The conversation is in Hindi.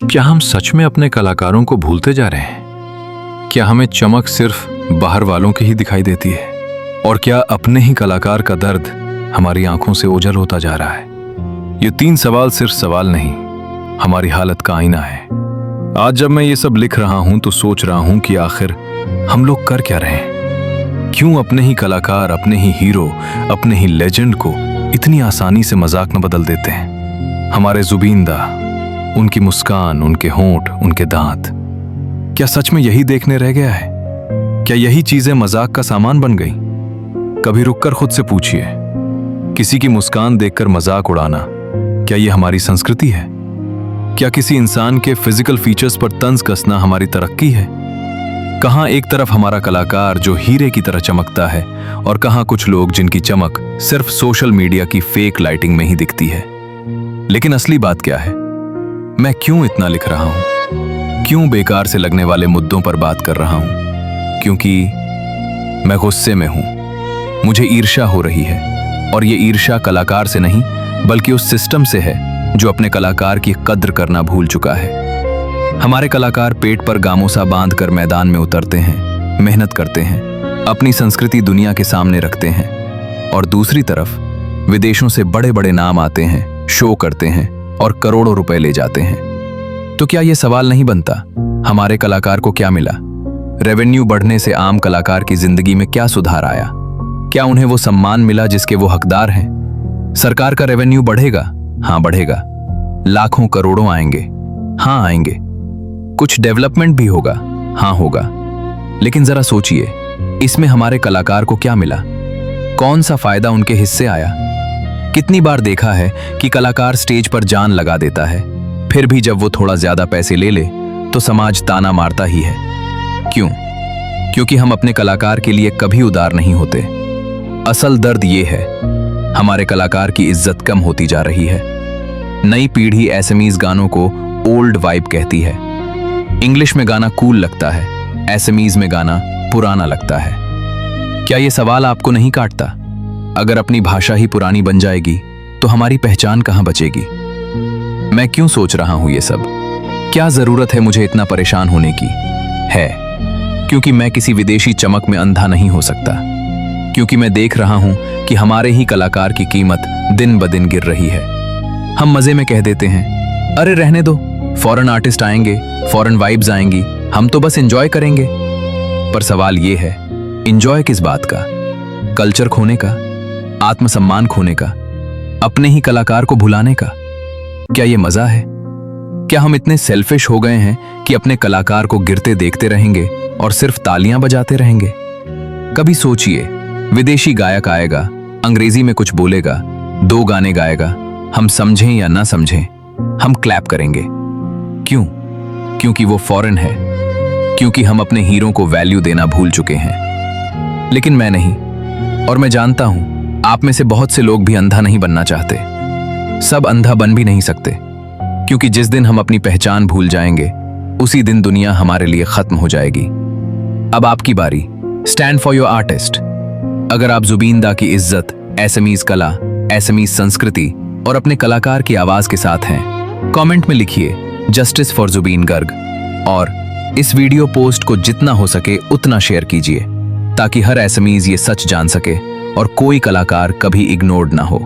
क्या हम सच में अपने कलाकारों को भूलते जा रहे हैं? क्या हमें चमक सिर्फ बाहर वालों की ही दिखाई देती है? और क्या अपने ही कलाकार का दर्द हमारी आंखों से ओझल होता जा रहा है? ये 3 सवाल सिर्फ सवाल नहीं, हमारी हालत का आईना है। आज जब मैं ये सब लिख रहा हूं तो सोच रहा हूं कि आखिर हम लोग कर क्या रहे हैं? क्यों अपने ही कलाकार, अपने ही हीरो, अपने ही लेजेंड को इतनी आसानी से मजाक में बदल देते हैं? हमारे जुबींदा, उनकी मुस्कान, उनके होंठ, उनके दांत, क्या सच में यही देखने रह गया है? क्या यही चीजें मजाक का सामान बन गई? कभी रुककर खुद से पूछिए, किसी की मुस्कान देखकर मजाक उड़ाना क्या ये हमारी संस्कृति है? क्या किसी इंसान के फिजिकल फीचर्स पर तंज कसना हमारी तरक्की है? कहां एक तरफ हमारा कलाकार जो हीरे की तरह चमकता है और कहां कुछ लोग जिनकी चमक सिर्फ सोशल मीडिया की फेक लाइटिंग में ही दिखती है। लेकिन असली बात क्या है? मैं क्यों इतना लिख रहा हूं? क्यों बेकार से लगने वाले मुद्दों पर बात कर रहा हूं? क्योंकि मैं गुस्से में हूं। मुझे ईर्ष्या हो रही है, और ये ईर्ष्या कलाकार से नहीं बल्कि उस सिस्टम से है जो अपने कलाकार की कद्र करना भूल चुका है। हमारे कलाकार पेट पर गामोसा बांधकर मैदान में उतरते हैं, मेहनत करते हैं, अपनी संस्कृति दुनिया के सामने रखते हैं, और दूसरी तरफ विदेशों से बड़े बड़े नाम आते हैं, शो करते हैं और करोड़ों रुपए ले जाते हैं। तो क्या यह सवाल नहीं बनता, हमारे कलाकार को क्या मिला? रेवेन्यू बढ़ने से आम कलाकार की जिंदगी में क्या सुधार आया? क्या उन्हें वो सम्मान मिला जिसके वो हकदार हैं? सरकार का रेवेन्यू बढ़ेगा, हाँ बढ़ेगा। लाखों करोड़ों आएंगे, हाँ आएंगे। कुछ डेवलपमेंट भी होगा, हाँ होगा। लेकिन जरा सोचिए, इसमें हमारे कलाकार को क्या मिला? कौन सा फायदा उनके हिस्से आया? कितनी बार देखा है कि कलाकार स्टेज पर जान लगा देता है, फिर भी जब वो थोड़ा ज्यादा पैसे ले ले तो समाज ताना मारता ही है। क्यों? क्योंकि हम अपने कलाकार के लिए कभी उदार नहीं होते। असल दर्द ये है, हमारे कलाकार की इज्जत कम होती जा रही है। नई पीढ़ी एसएमईज गानों को ओल्ड वाइब कहती है। इंग्लिश में गाना कूल लगता है, एसएमईज में गाना पुराना लगता है। क्या ये सवाल आपको नहीं काटता? अगर अपनी भाषा ही पुरानी बन जाएगी तो हमारी पहचान कहां बचेगी? मैं क्यों सोच रहा हूं ये सब? क्या जरूरत है मुझे इतना परेशान होने की? है क्योंकि मैं किसी विदेशी चमक में अंधा नहीं हो सकता। क्योंकि मैं देख रहा हूं कि हमारे ही कलाकार की कीमत दिन ब दिन गिर रही है। हम मजे में कह देते हैं, अरे रहने दो, फॉरेन आर्टिस्ट आएंगे, फॉरेन वाइब्स आएंगी, हम तो बस एंजॉय करेंगे। पर सवाल ये है, एंजॉय किस बात का? कल्चर खोने का, आत्मसम्मान खोने का, अपने ही कलाकार को भुलाने का? क्या ये मजा है? क्या हम इतने सेल्फिश हो गए हैं कि अपने कलाकार को गिरते देखते रहेंगे और सिर्फ तालियां बजाते रहेंगे? कभी सोचिए, विदेशी गायक आएगा, अंग्रेजी में कुछ बोलेगा, 2 गाने गाएगा, हम समझें या ना समझें, हम क्लैप करेंगे। क्यों? क्योंकि वो फॉरेन है, क्योंकि हम अपने हीरो को वैल्यू देना भूल चुके हैं। लेकिन मैं नहीं, और मैं जानता हूं आप में से बहुत से लोग भी अंधा नहीं बनना चाहते। सब अंधा बन भी नहीं सकते, क्योंकि जिस दिन हम अपनी पहचान भूल जाएंगे उसी दिन दुनिया हमारे लिए खत्म हो जाएगी। अब आपकी बारी, स्टैंड फॉर योर आर्टिस्ट। अगर आप जुबींदा की इज्जत, एसएमईज कला, एसएमईज संस्कृति और अपने कलाकार की आवाज के साथ हैं, कमेंट में लिखिए जस्टिस फॉर जुबीन गर्ग, और इस वीडियो पोस्ट को जितना हो सके उतना शेयर कीजिए ताकि हर एसएमईज ये सच जान सके और कोई कलाकार कभी इग्नोर्ड ना हो।